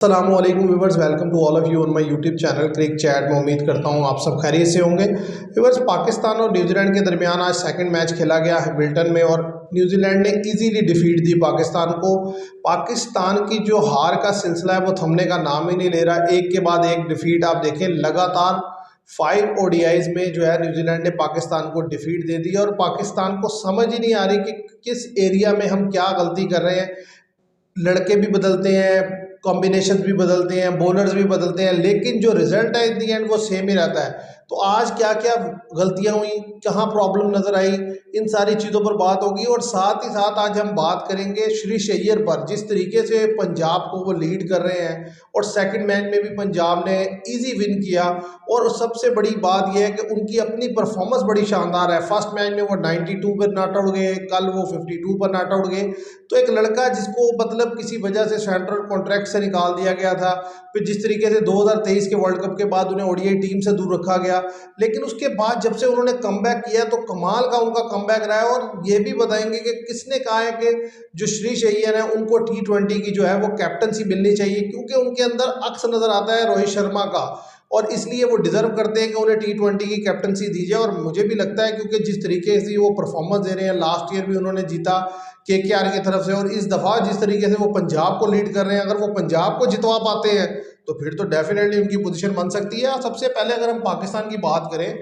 अस्सलामुअलैकुम viewers, welcome to all of you on my YouTube channel Cric Chat में। उम्मीद करता हूँ आप सब खैरियत से होंगे। व्यूवर्स, पाकिस्तान और न्यूजीलैंड के दरमियान आज सेकंड मैच खेला गया है बिल्टन में और न्यूजीलैंड ने इजीली डिफीट दी पाकिस्तान को। पाकिस्तान की जो हार का सिलसिला है वो थमने का नाम ही नहीं ले रहा। एक के बाद एक डिफीट आप देखें, लगातार 5 ओडीआईज में जो है न्यूजीलैंड ने पाकिस्तान को डिफीट दे दी और पाकिस्तान को समझ ही नहीं आ रही कि किस एरिया में हम क्या गलती कर रहे हैं। लड़के भी बदलते हैं, कॉम्बिनेशन भी बदलते हैं, बॉलर्स भी बदलते हैं, लेकिन जो रिजल्ट है इन दी एंड वो सेम ही रहता है। तो आज क्या क्या गलतियां हुई, कहाँ प्रॉब्लम नज़र आई, इन सारी चीज़ों पर बात होगी। और साथ ही साथ आज हम बात करेंगे श्रेयस अय्यर पर, जिस तरीके से पंजाब को वो लीड कर रहे हैं और सेकंड मैच में भी पंजाब ने इजी विन किया। और सबसे बड़ी बात यह है कि उनकी अपनी परफॉर्मेंस बड़ी शानदार है। फर्स्ट मैच में वो 92 पर नॉट आउट गए, कल वो 52 पर नॉट आउट गए। तो एक लड़का जिसको मतलब किसी वजह से सेंट्रल कॉन्ट्रैक्ट से निकाल दिया गया था, फिर जिस तरीके से 2023 के वर्ल्ड कप के बाद उन्हें ओडीआई टीम से दूर रखा गया, लेकिन उसके बाद जब से उन्होंने कमबैक किया तो कमाल का उनका कमबैक रहा है। और ये भी बताएंगे कि किसने कहा है कि जो श्रेयस अय्यर है उनको T20 की जो है वो कैप्टनसी मिलनी चाहिए, क्योंकि उनके अंदर अक्स नज़र आता है रोहित शर्मा का और इसलिए वो डिजर्व करते हैं कि उन्हें T20 की कैप्टनसी दी जाए। और मुझे भी लगता है क्योंकि जिस तरीके से वो परफॉर्मेंस दे रहे हैं, लास्ट ईयर भी उन्होंने जीता केकेआर की तरफ से और इस दफ़ा जिस तरीके से वो पंजाब को लीड कर रहे हैं, अगर वो पंजाब को जितवा पाते हैं तो फिर तो डेफिनेटली उनकी पोजीशन बन सकती है। और सबसे पहले अगर हम पाकिस्तान की बात करें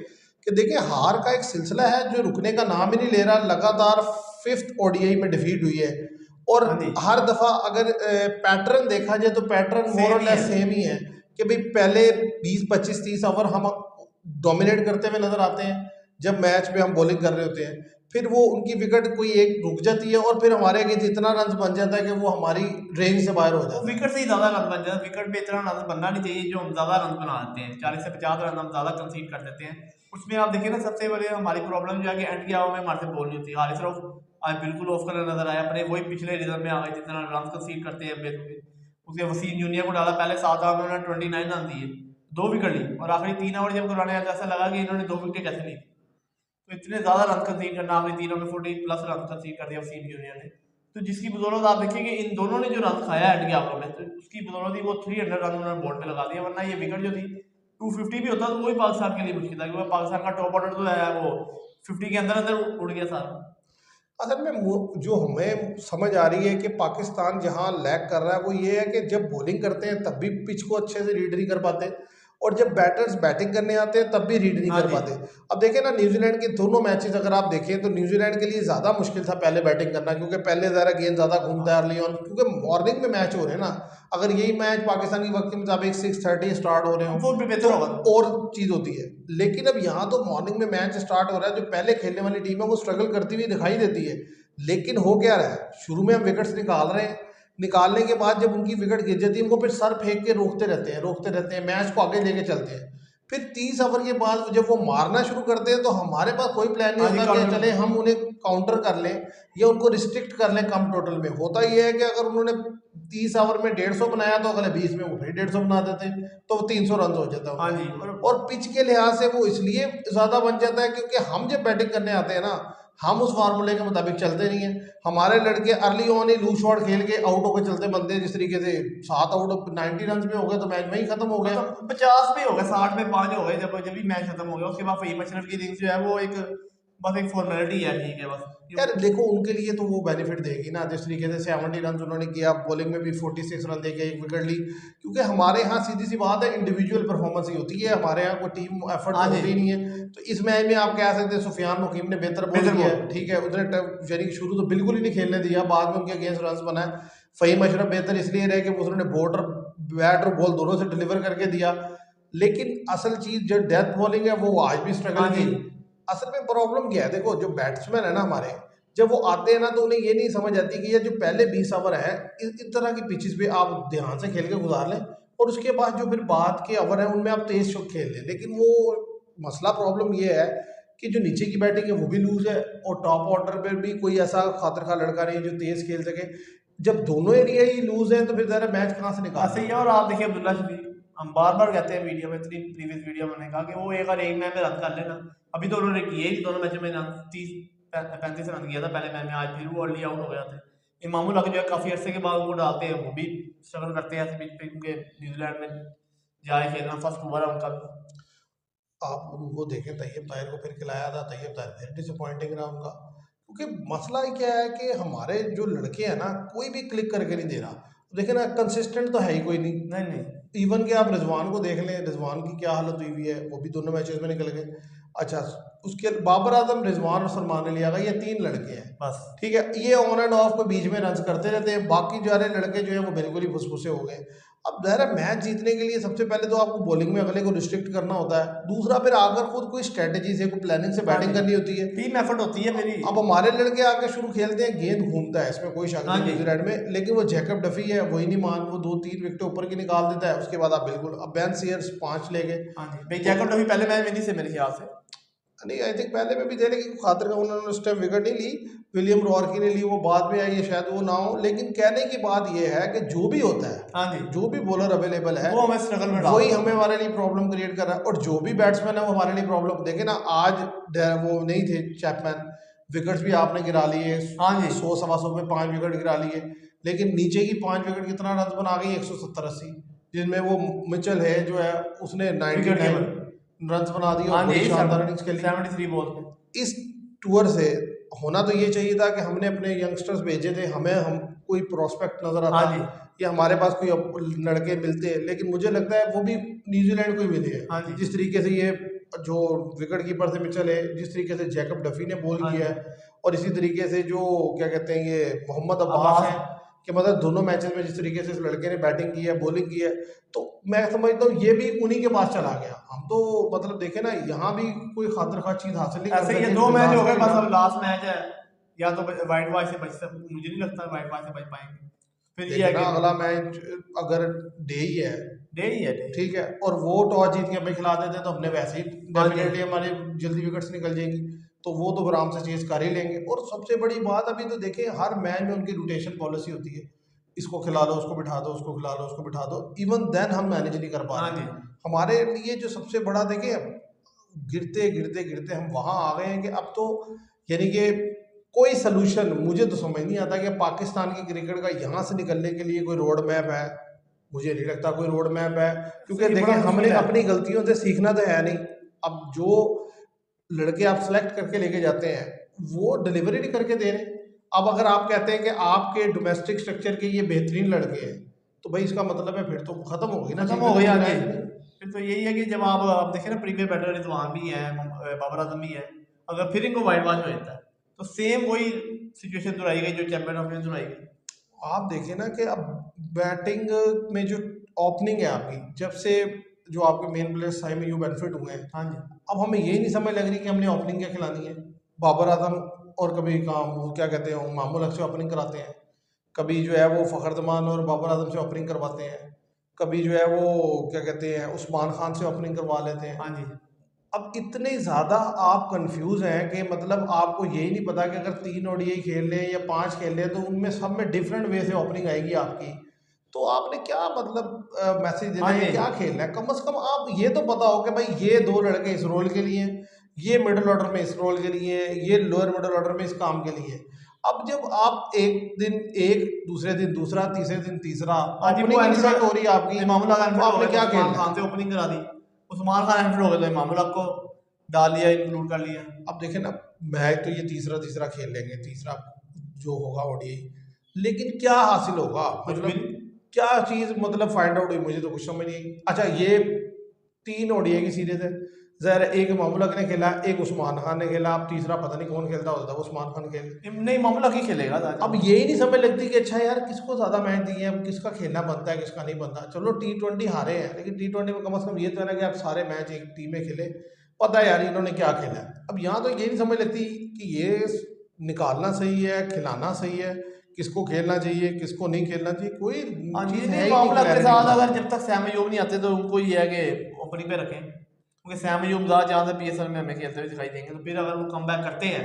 कि देखिए, हार का एक सिलसिला है जो रुकने का नाम ही नहीं ले रहा। लगातार 5th ओडीआई में डिफीट हुई है और हर दफ़ा अगर पैटर्न देखा जाए तो पैटर्न मोर और लेस सेम ही है कि भाई पहले 20 25 30 ओवर हम डोमिनेट करते हुए नजर आते हैं जब मैच में हम बॉलिंग कर रहे होते हैं, फिर वो उनकी विकेट कोई एक रुक जाती है और फिर हमारे आगे इतना रन बन जाता है कि वो हमारी रेंज से बाहर हो जाता है। विकेट से ही ज्यादा रन बन जाता है। विकेट पे इतना रन बनना नहीं चाहिए जो हम ज्यादा रन बना देते हैं। 40 से 50 रन हम ज्यादा कंसीड कर देते हैं। उसमें आप देखिए ना, सबसे बड़े हमारी प्रॉब्लम जो है कि एंड के ओवर में हमारे से बॉल नहीं होती। हारिस रऊफ आज बिल्कुल ऑफ कलर नजर आया, अपने वही पिछले रिजल्ट में आ गए जितना रन कंसीड करते हैं बेहतरीन। उसके वसीम जूनियर को डाला, पहले 7 ओवर में उन्होंने 29 रन दिए, 2 विकेट ली और आखिरी 3 ओवर जब कराने आया ऐसा लगा कि इन्होंने 2 विकेट कैसे ली। तो इतने ज्यादा रन कंसीड करना, आखिरी 3 ओवर में 40+ रन कंसीड कर दिया वसीम जूनियर ने। तो जिसकी बदौलत आप देखिए कि इन दोनों ने जो रन खाया एंड के ओवर में, तो उसकी बदौलत ही वो 300 रन उन्होंने बोर्ड पे लगा दिया। वरना ये विकेट जो थी 250 भी होता तो वही पाकिस्तान के लिए मुश्किल था, क्योंकि पाकिस्तान का टॉप ऑर्डर जो है वो 50 के अंदर अंदर उड़ गया सारा। असल में जो हमें समझ आ रही है कि पाकिस्तान जहां लैग कर रहा है वो ये है कि जब बॉलिंग करते हैं तब भी पिच को अच्छे से रीड नहीं कर पाते और जब बैटर्स बैटिंग करने आते हैं तब भी रीड नहीं हाँ कर जी। पाते। अब देखें ना, न्यूजीलैंड के दोनों मैचेस अगर आप देखें तो न्यूजीलैंड के लिए ज़्यादा मुश्किल था पहले बैटिंग करना, क्योंकि पहले ज़रा गेंद ज़्यादा घूमता है अर्ली ऑन, क्योंकि मॉर्निंग में मैच हो रहे हैं ना। अगर यही मैच पाकिस्तान की वक्त के मुताबिक 6:30 स्टार्ट हो रहे हो वो भी बेहतर तो होगा। और चीज़ होती है। लेकिन अब यहाँ तो मॉर्निंग में मैच स्टार्ट हो रहा है, जो पहले खेलने वाली टीम है वो स्ट्रगल करती हुई दिखाई देती है। लेकिन हो क्या रहा है, शुरू में हम विकेट्स निकाल रहे हैं, निकालने के बाद जब उनकी विकेट गिर जाती है उनको फिर सर फेंक के रोकते रहते हैं, मैच को आगे लेके चलते हैं। फिर 30 ओवर के बाद जब वो मारना शुरू करते हैं तो हमारे पास कोई प्लान नहीं होता कि चले हम उन्हें काउंटर कर लें या उनको रिस्ट्रिक्ट कर लें कम टोटल में। होता ये है कि अगर उन्होंने 30 ओवर में 150 बनाया तो अगले 20 में वो फिर 150 बना देते हैं, तो वो 300 रन हो जाता है। हाँ जी। और पिच के लिहाज से वो इसलिए ज़्यादा बन जाता है क्योंकि हम जब बैटिंग करने आते हैं ना, हम उस फार्मूले के मुताबिक चलते नहीं है। हमारे लड़के अर्ली ऑन ही लूज शॉट खेल के आउट होकर चलते बनते हैं, जिस तरीके से 7 आउट 90 रन में हो गए तो मैच वहीं खत्म हो गया। 50 पे हो गया, 60 पे 5 हो गए जब जब भी मैच खत्म हो गया। उसके बाद फहीम अशरफ की इनिंग्स जो है वो एक बस एक फॉर्मेलिटी है, ठीक है बस। यार देखो, उनके लिए तो वो बेनिफिट देगी ना, जिस तरीके से 70 रन उन्होंने किया, बॉलिंग में भी 46 रन देके 1 विकेट ली। क्योंकि हमारे यहाँ सीधी सी बात है, इंडिविजुअल परफॉर्मेंस ही होती है, हमारे यहाँ कोई टीम एफर्ट तो होती नहीं है। तो इस मैच में आप कह सकते हैं सुफियान मुकीम ने बेहतर बॉल किया, ठीक है, उसने यानी शुरू तो बिल्कुल ही नहीं खेलने दिया, बाद में उनके अगेंस्ट रन बनाए। फहीम अशरफ बेहतर इसलिए रहे कि उन्होंने बैट और बॉल दोनों से डिलीवर करके दिया। लेकिन असल चीज़ जो डेथ बॉलिंग है वो आज भी स्ट्रगल की। असल में प्रॉब्लम क्या है, देखो जो बैट्समैन है ना हमारे, जब वो आते हैं ना तो उन्हें ये नहीं समझ आती कि ये जो पहले 20 ओवर है इस तरह की पिचेस पे आप ध्यान से खेल के गुजार लें और उसके बाद जो फिर बाद के ओवर हैं उनमें आप तेज शॉट खेल लें। लेकिन वो मसला प्रॉब्लम ये है कि जो नीचे की बैटिंग है वो भी लूज है और टॉप ऑर्डर पर भी कोई ऐसा खातर खा लड़का नहीं जो तेज खेल सके। जब दोनों एरिया ही लूज है तो फिर ज़रा मैच कहाँ से निकाल सही है। और आप देखिए अब्दुल्ला शफीक, हम बार बार कहते हैं वीडियो में, इतनी प्रीवियस वीडियो में मैंने कहा कि वो एक और एक मैच में रन कर लेना। अभी तो उन्होंने किए ही दोनों मैचों में रन, 30 35 रन किया था पहले मैच में, आज फिर वो अर्ली आउट हो गया था। इमामुल हक जो है काफ़ी अरसे के बाद वो डालते हैं, वो भी स्ट्रगल करते हैं ऐसे बीच पे, क्योंकि न्यूजीलैंड में जाए खेलना फर्स्ट ओवर है उनका। आप उनको देखें, तैयब ताहिर को फिर खिलाया था, तैयब ताहिर फिर डिसअपॉइंटिंग रहा उनका। क्योंकि मसला ही क्या है कि हमारे जो लड़के हैं ना, कोई भी क्लिक करके नहीं दे रहा। देखे ना, कंसिस्टेंट तो है ही कोई नहीं। नहीं नहीं, इवन कि आप रिजवान को देख लें, रिजवान की क्या हालत हुई हुई है, वो भी दोनों मैचेस में निकल गए। अच्छा, उसके बाबर आजम, रिजवान और सलमान अली आगा, ये तीन लड़के हैं बस ठीक है। ये ऑन एंड ऑफ को बीच में रन करते रहते हैं, बाकी जो सारे लड़के जो है वो बिल्कुल ही फुसफुसे हो गए। अब ज़ाहिर है मैच जीतने के लिए सबसे पहले तो आपको बॉलिंग में अगले को रिस्ट्रिक्ट करना होता है, दूसरा फिर आकर खुद कोई स्ट्रेटेजी से, कोई प्लानिंग से हाँ बैटिंग जी, करनी होती है। टीम एफर्ट होती है मेरी। अब हमारे लड़के आके शुरू खेलते हैं, गेंद घूमता है, इसमें कोई शक हाँ नहीं जी न्यूजीलैंड में, लेकिन वो जैकब डफी है वही नहीं मान, वो 2-3 विकेट ऊपर की निकाल देता है। उसके बाद आप बिल्कुल, अब बेन सीयर्स 5 ले गए। हाँ जी भाई, जैकब डफी पहले मैच में नहीं से मेरे ख्याल से। नहीं, आई थिंक पहले में भी थे, लेकिन खातिर का उन्होंने उस टाइम विकेट नहीं ली। विलियम रॉर्की ने ली, वो बाद में आई है, शायद वो ना हो। लेकिन कहने की बात यह है कि जो भी होता है, हाँ जी, जो भी बॉलर अवेलेबल है, वो हमें स्ट्रगल में डाल वही देता हमें हमारे लिए प्रॉब्लम क्रिएट कर रहा है। और जो भी बैट्समैन है वो हमारे लिए प्रॉब्लम। देखे ना, आज वो नहीं थे चैपमैन, विकेट्स भी आपने गिरा लिए, है। हाँ जी 100 सवा 100 पे 5 विकेट गिरा लिए। लेकिन नीचे की 5 विकेट कितना रन बना गई, 170-80, जिनमें वो मिचेल है जो है, उसने विकेट 99 कीपर। रन बना दिए हाँ और बड़ी जी, शानदार इनिंग्स खेली। 73 बॉल पे। इस टूर से होना तो ये चाहिए था कि हमने अपने यंगस्टर्स भेजे थे, हमें हम कोई प्रोस्पेक्ट नज़र हाँ आता जी या हमारे पास कोई लड़के मिलते, लेकिन मुझे लगता है वो भी न्यूजीलैंड को ही मिले हैं। हाँ जी जिस तरीके से ये जो विकेट कीपर से मिचेल है, जिस तरीके से जैकब डफी ने बॉल हाँ किया जी, है, और इसी तरीके से जो क्या कहते हैं ये मोहम्मद अब्बास अब्बास। हैं, कि मतलब दोनों मैचेस में जिस तरीके से इस लड़के ने बैटिंग की है, बॉलिंग की है, तो मैं समझता हूँ ये भी उन्हीं के पास चला गया। हम तो मतलब देखे ना, यहाँ भी कोई खातिर खा चीज़ हासिल नहीं कर ऐसे ये सके, 2 मैच हो गए, बस डिजास्टर। अब लास्ट मैच है। या तो वाइट बॉल से बच सकते, मुझे नहीं लगता वाइट बॉल से बच पाएंगे। फिर ये देखे है ना, कि अगला मैच अगर डे ही है, डे ही है डे। ठीक है, और वो टॉस जीत के हमें खिला देते तो हमने वैसे ही हाँ जी डेफिनेटली हमारी जल्दी विकेट्स निकल जाएंगी, तो वो तो आराम से चेज कर ही लेंगे। और सबसे बड़ी बात, अभी तो देखिए हर मैच में उनकी रोटेशन पॉलिसी होती है, इसको खिला दो, उसको बिठा दो, उसको खिला दो, उसको बिठा दो। इवन देन हम मैनेज नहीं कर पा हाँ रहे। जी हमारे लिए जो सबसे बड़ा देखिए, गिरते गिरते गिरते हम वहाँ आ गए हैं कि अब तो यानी कि कोई सलूशन मुझे तो समझ नहीं आता कि पाकिस्तान की क्रिकेट का यहाँ से निकलने के लिए कोई रोड मैप है। मुझे नहीं लगता कोई रोड मैप है, क्योंकि सही, देखिए बड़ा हमने मुश्किल है। अपनी गलतियों से सीखना तो है नहीं। अब जो लड़के आप सेलेक्ट करके लेके जाते हैं वो डिलीवरी नहीं करके दे रहे। अब अगर आप कहते हैं कि आपके डोमेस्टिक स्ट्रक्चर के ये बेहतरीन लड़के हैं, तो भाई इसका मतलब है फिर तो खत्म हो गई ना खत्म चीज़, हो फिर गई। तो हाँ कोई जी, राय नहीं। फिर तो यही है कि जब आप देखें ना, प्रीमियर बैटर रिजवान भी है, बाबर आजम भी है, अगर फिर इनको वाइट वॉश हो जाता है तो सेम वही सिचुएशन दोहराई गई जो चैंपियन ऑफ इंडिया दोहराई गई। आप देखिए ना कि अब बैटिंग में जो ओपनिंग है आपकी, जब से जो आपके मेन प्लेयर साइम यू बेनिफिट हुए हैं, हाँ जी अब हमें यही नहीं समझ लग रही कि हमने ओपनिंग क्या खिलानी है। बाबर आजम और कभी काम वो क्या कहते हैं मामूल हक से ओपनिंग कराते हैं, कभी जो है वो फ़खर जमान और बाबर आजम से ओपनिंग करवाते हैं, कभी जो है वो क्या कहते हैं उस्मान खान से ओपनिंग करवा लेते हैं। हाँ जी अब इतने ज़्यादा आप कंफ्यूज हैं कि मतलब आपको यही नहीं पता कि अगर 3 ओडीआई खेल रहे हैं या 5 खेल रहे हैं, तो उनमें सब में डिफरेंट वे से ओपनिंग आएगी आपकी। तो आपने क्या मतलब मैसेज देना हाँ है, जी क्या खेलना है, कम से कम आप ये तो पता हो कि भाई ये 2 लड़के इस रोल के लिए हैं, ये मिडिल ऑर्डर में इस रोल के लिए हैं, ये लोअर मिडिल ऑर्डर में इस काम के लिए हैं। अब जब आप एक दिन एक, दूसरे दिन दूसरा, तीसरे दिन तीसरा, हाँ जी, वो ओपनिंग इंसिडेंट हो रही है आपकी, इमामुल हक तो अनफिट हो आपने गए क्या तो उस्मान खेलना खान है। से ओपनिंग करा दी। उस्मान खान अनफिट हो गए तो इमामुल हक को डाल लिया, इंक्लूड कर लिया। अब देखें ना, मैच तो ये तीसरा तीसरा खेल लेंगे, तीसरा जो होगा ओडीआई, लेकिन क्या हासिल होगा, कुछ भी मतलब नहीं। क्या चीज़ मतलब फाइंड आउट हुई, मुझे तो कुछ समझ नहीं आई। अच्छा, ये 3 ओडीआई की सीरीज है, ज़रा एक मामूल हक ने खेला, एक उस्मान खान ने खेला, अब तीसरा पता नहीं कौन खेलता होता था, उस्मान खान खेल। नहीं, इमामुल हक ही खेलेगा आज। अब यही नहीं समझ लगती कि अच्छा यार किसको ज़्यादा मैच दिए हैं, अब किसका खेलना बनता है किसका नहीं बनता। चलो T20 हारे हैं, लेकिन T20 में कम से कम ये तो है ना कि आप सारे मैच एक टीम में खेले, पता है यार इन्होंने क्या खेला है। अब यहाँ तो ये नहीं समझ लगती कि ये निकालना सही है, खिलाना सही है, किसको खेलना चाहिए किसको नहीं खेलना चाहिए, कोई हाँ जी, चीज़ है नहीं, ही इमामुल हक के clarity साथ में। अगर जब तक सैम अयूब नहीं आते तो उनको ये है कि ओपनिंग पे रखें, क्योंकि सैम अयूब ज़्यादा जहाँ से PSL में हमें खेलते हुए दिखाई देंगे, तो फिर अगर वो कम बैक करते हैं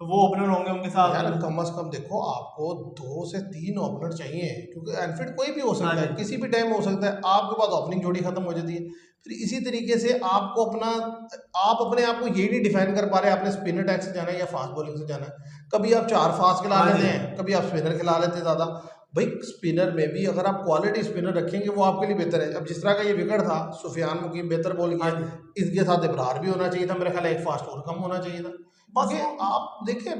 तो वो ओपनर होंगे उनके साथ। यार कम से कम देखो, आपको 2 से 3 ओपनर चाहिए, क्योंकि एनफील्ड कोई भी हो सकता है, किसी भी टाइम हो सकता है। आपके पास ओपनिंग जोड़ी खत्म हो जाती है, फिर इसी तरीके से आपको आप अपने आप को ये नहीं डिफाइन कर पा रहे आपने स्पिनर अटैक से जाना है या फास्ट बॉलिंग से जाना है। कभी आप 4 फास्ट खिला लेते हैं, कभी आप स्पिनर खिला लेते हैं ज़्यादा। भाई स्पिनर में भी अगर आप क्वालिटी स्पिनर रखेंगे वो आपके लिए बेहतर है। अब जिस तरह का ये विकेट था, सुफियान मुकीम बेहतर बॉल किया, इसके साथ इब्रार भी होना चाहिए था, मेरा ख्याल है 1 फास्ट और कम होना चाहिए था। बाकी आप देखिए,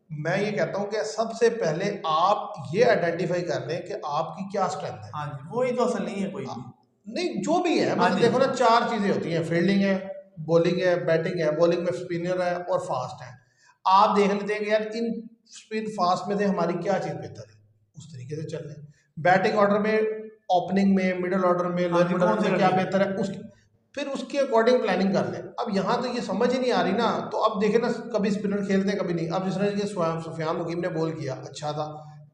मैं ये कहता हूँ कि सबसे पहले आप ये आइडेंटिफाई कर लें कि आपकी क्या स्ट्रेंथ है। हाँ जी, वो ही तो असल नहीं है कोई भी। नहीं, जो भी है, मतलब देखो ना, 4 चीजें होती हैं, फील्डिंग है, बॉलिंग है, बैटिंग है, बॉलिंग में स्पिनर है और फास्ट है। आप देख लेते हैं कि यार इन स्पिन फास्ट में से हमारी क्या चीज बेहतर है, उस तरीके से चल रहे हैं। बैटिंग ऑर्डर में, ओपनिंग में, मिडिल ऑर्डर में, लोअर मिडिल ऑर्डर में क्या बेहतर है, फिर उसके अकॉर्डिंग प्लानिंग कर लें। अब यहाँ तो ये समझ ही नहीं आ रही ना, तो अब देखें ना, कभी स्पिनर खेलते हैं कभी नहीं। अब जिस तरह के सुफियान मुकीम ने बॉल किया, अच्छा था,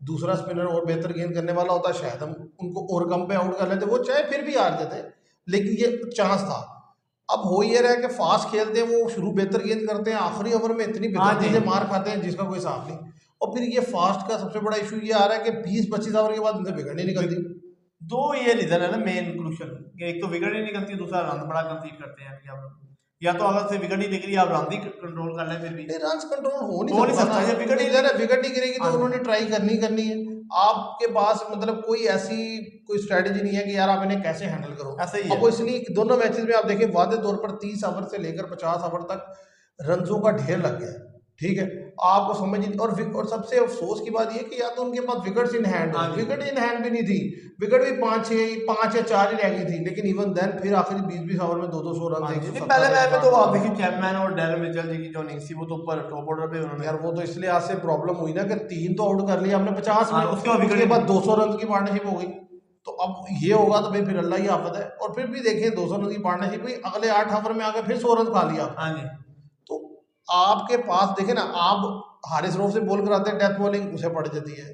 दूसरा स्पिनर और बेहतर गेंद करने वाला होता, शायद हम उनको और कम पे आउट कर लेते, वो चाहे फिर भी हार जाते, लेकिन ये चांस था। अब हो ये रहा है कि फास्ट खेलते हैं, वो शुरू बेहतर गेंद करते हैं, आखिरी ओवर में इतनी बेहतर चीजें मार खाते हैं जिसका कोई हिसाब नहीं। और फिर ये फास्ट का सबसे बड़ा इशू ये आ रहा है कि 20-25 ओवर के बाद उनसे विकेट नहीं निकलती। दो ये रीजन है ना मेन क्रूशल, एक तो विकेट ही निकलती, दूसरा रन बड़ा कंसीड करते हैं कि आप, या तो अगर से विकेट ही निकली आप रन ही कंट्रोल कर लें, फिर भी नहीं, रन कंट्रोल हो नहीं सकता ना, विकेट नहीं गिरेगी तो उन्होंने ट्राई करनी है। आपके पास मतलब कोई ऐसी कोई स्ट्रेटेजी नहीं है कि यार आप इन्हें कैसे हैंडल करो। ऐसा ही है। अब इसलिए दोनों मैचेस में आप देखें, वादे तौर पर 30 ओवर से लेकर 50 ओवर तक रनों का ढेर लग गया है, ठीक है, आपको समझ नहीं। और सबसे अफसोस की बात ये कि या तो उनके पास wickets in hand, wicket in hand भी नहीं थी, विकेट भी 5 या 4 ही रह गई थी, लेकिन इवन देन फिर आखिरी 20-20 ओवर में 200 रन। पहले मैच में तो आप देखिए चैपमैन और डेरेन मिचेल जी की जो इनिंग्स थी वो तो ऊपर टॉप ऑर्डर पे उन्होंने, यार वो तो इसलिए आज से प्रॉब्लम हुई ना कि 3 तो आउट कर लिया हमने 50 में, उसके बाद 200 रन की पार्टनरशिप हो गई। तो अब ये होगा तो भाई फिर अल्लाह ही आफत है। और फिर भी देखें 200 रन की पार्टनरशिप हुई, अगले 8 ओवर में आकर फिर 100 रन खा लिया। तो आपके पास देखे ना, आप हारिस रऊफ से बॉल कराते हैं डेथ बॉलिंग, उसे पड़ जाती है,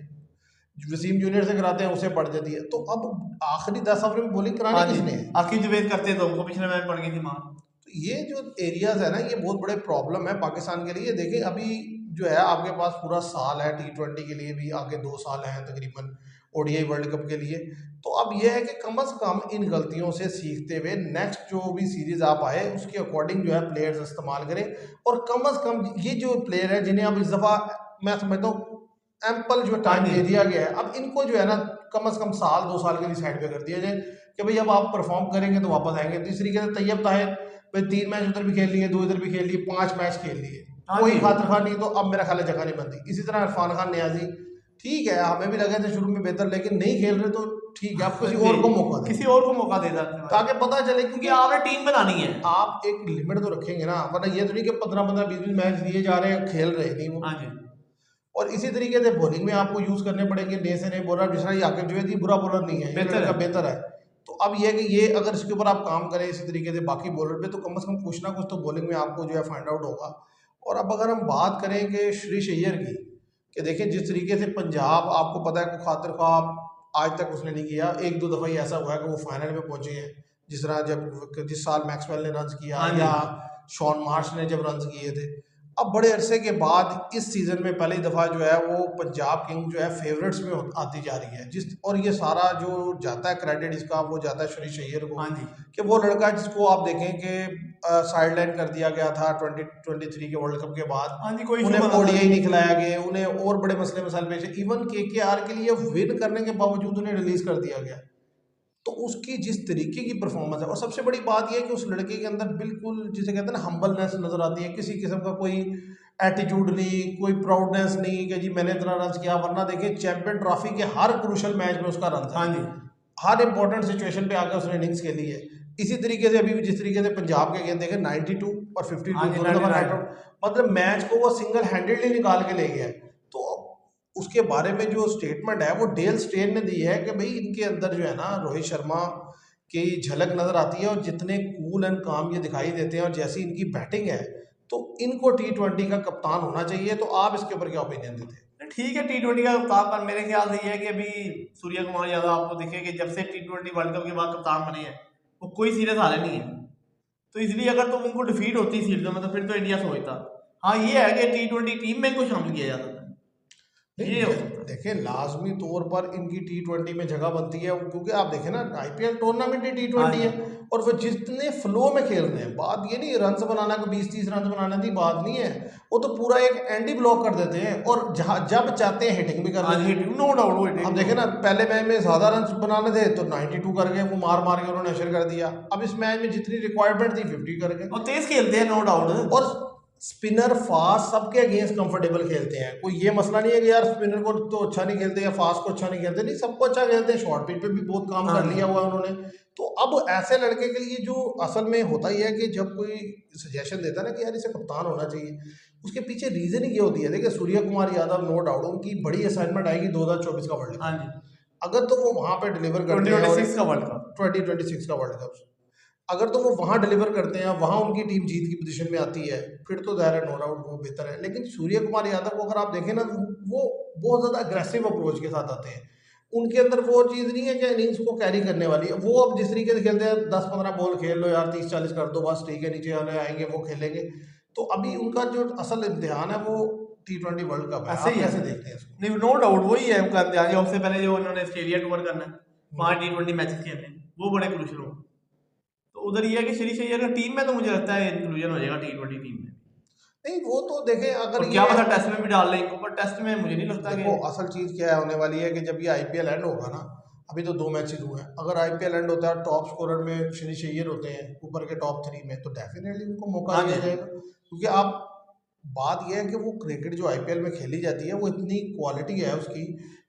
वसीम जूनियर से कराते हैं, उसे पड़ जाती है। तो अब आखिरी 10 ओवर में बॉलिंग करानी किसने है? आखिर जुबेद करते तो उनको पिछले मैच पड़ गई थी मार। तो ये जो एरियाज है ना, ये बहुत बड़े प्रॉब्लम है पाकिस्तान के लिए। देखिए अभी जो है आपके पास पूरा साल है T20 के लिए भी, आगे 2 साल हैं तकरीबन ODI वर्ल्ड कप के लिए। तो अब यह है कि कम से कम इन गलतियों से सीखते हुए नेक्स्ट जो भी सीरीज आप आए उसके अकॉर्डिंग जो है प्लेयर्स इस्तेमाल करें। और कम से कम ये जो प्लेयर है जिन्हें अब इस दफ़ा मैं समझता हूँ एम्पल जो टाइम दे दिया गया है, अब इनको जो है ना कम से कम साल 2 साल के लिए साइड पे कर दिया जाए कि भाई अब आप परफॉर्म करेंगे तो वापस आएंगे। तो इस तरीके से तैयब ताहिर भाई 3 मैच उधर भी खेल लिए, 2 इधर भी खेल लिए, 5 मैच खेल लिए, कोई खातिर खान नहीं, तो अब मेरा ख्याल है जगह नहीं बनती। इसी तरह इरफान खान नियाजी, ठीक है हमें भी लगे थे शुरू में बेहतर, लेकिन नहीं खेल रहे तो ठीक है, आप किसी और को मौका दें, किसी और को मौका दे सकते हैं ताकि पता चले, क्योंकि आपने टीम बनानी है, आप एक लिमिट तो रखेंगे ना, वरना ये तो नहीं कि 15-15 20-20 मैच दिए जा रहे हैं, खेल रहे नहीं वो। और इसी तरीके से बॉलिंग में आपको यूज करने पड़ेंगे नए से नए बॉलर, जिस तरह आकिब जुबैद बुरा बॉलर नहीं है, बेहतर है। तो अब ये कि ये अगर इसके ऊपर आप काम करें इसी तरीके से बाकी बॉलर पे, तो कम से कम कुछ ना कुछ तो बॉलिंग में आपको जो है फाइंड आउट होगा। और अब अगर हम बात करें कि श्रीश अय्यर की, कि देखिए जिस तरीके से पंजाब, आपको पता है कि खातिर ख्वाह आज तक उसने नहीं किया, 1-2 दफ़ा ही ऐसा हुआ है कि वो फाइनल में पहुंचे हैं, जिस तरह जिस साल मैक्सवेल ने रन किया या शॉन मार्श ने जब रन किए थे। अब बड़े अरसे के बाद इस सीज़न में पहली दफ़ा जो है वो पंजाब किंग जो है फेवरेट्स में आती जा रही है, और ये सारा जो जाता है क्रेडिट इसका वो जाता है श्रीश अय्यर को, कि वो लड़का जिसको आप देखें कि साइडलाइन कर दिया गया था 2023 के वर्ल्ड कप के बाद, उन्हें ODI नहीं खिलाया गया, उन्हें और बड़े मसले मसाइल पेश, इवन KKR के लिए विन करने के बावजूद उन्हें रिलीज कर दिया गया। तो उसकी जिस तरीके की परफॉर्मेंस है, और सबसे बड़ी बात यह है कि उस लड़के के अंदर बिल्कुल जिसे कहते हैं ना हम्बलनेस नजर आती है, किसी किस्म का कोई एटीट्यूड नहीं, कोई प्राउडनेस नहीं कि जी मैंने इतना रन किया। वरना देखिए चैंपियन ट्रॉफी के हर क्रूशल मैच में उसका रन था, हर इंपॉर्टेंट सिचुएशन पे आकर उसने इनिंग्स खेली है। इसी तरीके से अभी भी जिस तरीके से पंजाब के गेंद देखे 92 और 52 दोनों दफा नेट आउट, मतलब मैच को वो सिंगल हैंडेडली निकाल के ले गया। तो उसके बारे में जो स्टेटमेंट है वो डेल स्टेन ने दी है कि भाई इनके अंदर जो है ना रोहित शर्मा की झलक नजर आती है, और जितने कूल एंड काम ये दिखाई देते हैं और जैसी इनकी बैटिंग है, तो इनको T20 का कप्तान होना चाहिए। तो आप इसके ऊपर क्या ओपिनियन देते हैं? ठीक है, T20 का कप्तान, पर मेरे ख्याल से ये है कि अभी सूर्य कुमार यादव आपको देखे कि जब से T20 वर्ल्ड कप के बाद कप्तान बने हैं वो कोई सीरीज हारे नहीं है। तो इसलिए अगर तो उनको डिफीट होती सीरीज में तो फिर तो इंडिया से होता, हाँ ये है कि T20 टीम में इनको शामिल किया जाता था, ये हो सकता है। देखिए लाजमी तौर पर इनकी T20 में जगह बनती है, क्योंकि आप देखें ना आईपीएल टूर्नामेंट ही हाँ T20 जी, है, और वो जितने फ्लो में खेल रहे हैं, बात ये नहीं रन बनाना को 20-30 रन बनाने की बात नहीं है, वो तो पूरा एक एंटी ब्लॉक कर देते हैं और जहाँ जब चाहते हैं हिटिंग भी कर हाँ लेते जी, हैं। नो डाउट वो हिटिंग अब देखे ना पहले मैच में ज्यादा रन बनाने थे तो 92 कर गए, वो मार मार के उन्होंने नशर कर दिया। अब इस मैच में जितनी रिक्वायरमेंट थी 50 कर गए। और तेज खेलते हैं नो डाउट। और स्पिनर फास्ट सबके अगेंस्ट कंफर्टेबल खेलते हैं, कोई ये मसला नहीं है कि यार स्पिनर को तो अच्छा नहीं खेलते या फास्ट को अच्छा नहीं खेलते, नहीं सबको अच्छा खेलते हैं, शॉर्ट पिच पे भी बहुत काम हाँ कर जी, लिया हुआ है उन्होंने। तो अब ऐसे लड़के के लिए जो असल में होता ही है कि जब कोई सजेशन देता है ना कि यार इसे कप्तान होना चाहिए, उसके पीछे रीजन ही ये होती है। देखिए सूर्य कुमार यादव नो डाउट उनकी बड़ी असाइनमेंट आएगी 2024 का वर्ल्ड हाँ कप, जी, अगर तो वो वहां पे डिलीवर करते हैं, और 2026 का वर्ल्ड कप। 2026 का वर्ल्ड कप अगर तो वो वहां डिलीवर करते हैं, वहां उनकी टीम जीत की पोजीशन में आती है, फिर तो ज़ाहिर है नो डाउट वो बेहतर है। लेकिन सूर्य कुमार यादव को अगर आप देखें ना, वो बहुत ज़्यादा अग्रेसिव अप्रोच के साथ आते हैं। उनके अंदर वो चीज़ नहीं है कि इनिंग्स को कैरी करने वाली है। वो अब जिस तरीके से खेलते हैं 10-15 बॉल खेल लो यार, 30-40 कर दो बस ठीक है, नीचे वाले आएंगे वो खेलेंगे। तो अभी उनका जो असल इम्तिहान है वो T20 वर्ल्ड कप है। ऐसे आप ही है, कैसे देखते हैं इसको? नहीं नो डाउट वही है उनका ध्यान। सबसे पहले जो उन्होंने ऑस्ट्रेलिया टूर करना है, वहाँ T20 मैचेस खेलने हैं, वो बड़े क्रूशल हो। तो उधर ये है कि श्री अय्यर का टीम में तो मुझे लगता है इंक्लूजन हो जाएगा T20 टीम में। नहीं वो तो देखें अगर और क्या ये पता टेस्ट में भी डाल लें इनको, पर टेस्ट में मुझे नहीं लगता कि देखो असल चीज़ क्या है होने वाली है कि जब ये आईपीएल एंड होगा ना, अभी तो 2 मैचेस हुए हैं, अगर आईपीएल एंड होता है टॉप स्कोरर में श्री अय्यर होते हैं ऊपर के टॉप 3 में, तो डेफिनेटली उनको मौका हाँ दिया जी, जाएगा। क्योंकि आप बात यह है कि वो क्रिकेट जो आईपीएल में खेली जाती है वो इतनी क्वालिटी है उसकी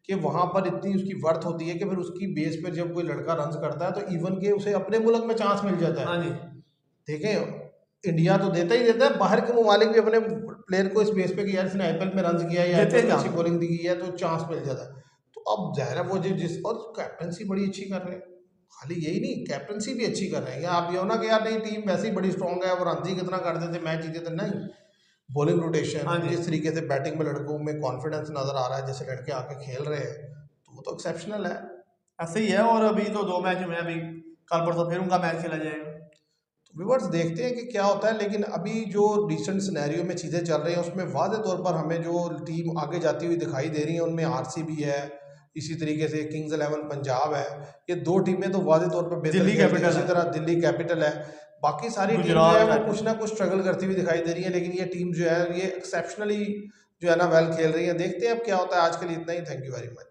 कि वहाँ पर इतनी उसकी वर्थ होती है कि फिर उसकी बेस पर जब कोई लड़का रन करता है तो इवन के उसे अपने मुल्क में चांस मिल जाता हाँ है। जी, देखें इंडिया तो देता ही देता है, बाहर के ममालिक भी अपने प्लेयर को इस बेस पे कि यार इसने आईपीएल में रन किया है या देते आईपीएल हैं में अच्छी चांस। बॉलिंग दी है तो चांस मिल जाता है। तो अब जाहिर है वो जिस और कैप्टनसी बड़ी अच्छी कर रहे हैं, खाली यही नहीं कैप्टनसी भी अच्छी कर रहे हैं। आप ये हो ना कि यार नहीं टीम वैसे ही बड़ी स्ट्रॉन्ग है, वो रन ही कितना कर देते मैच जीते थे, नहीं। बॉलिंग रोटेशन हाँ जी, जिस तरीके से बैटिंग में लड़कों में कॉन्फिडेंस नजर आ रहा है, जैसे लड़के आके खेल रहे हैं, तो वो तो एक्सेप्शनल है। ऐसे ही है। और अभी तो 2 मैच हुए हैं, अभी कल परसों फिर उनका मैच खेला जाएगा। तो व्यूवर्स देखते हैं कि क्या होता है, लेकिन अभी जो रिसेंट सिनेरियो में चीज़ें चल रही हैं उसमें वाज़े तौर पर हमें जो टीम आगे जाती हुई दिखाई दे रही है उनमें आरसीबी है, इसी तरीके से किंग्स 11 पंजाब है। ये 2 टीमें तो वाज़े तौर पर बेहतर दिल्ली खेलती हैं, कैपिटल इसी है, तरह दिल्ली कैपिटल है। बाकी सारी टीम जो है गुजरात वो टाइटंस। कुछ ना कुछ स्ट्रगल करती हुई दिखाई दे रही है, लेकिन ये टीम जो है ये एक्सेप्शनली जो है ना वेल खेल रही है। देखते हैं अब क्या होता है। आज के लिए इतना ही, थैंक यू वेरी मच।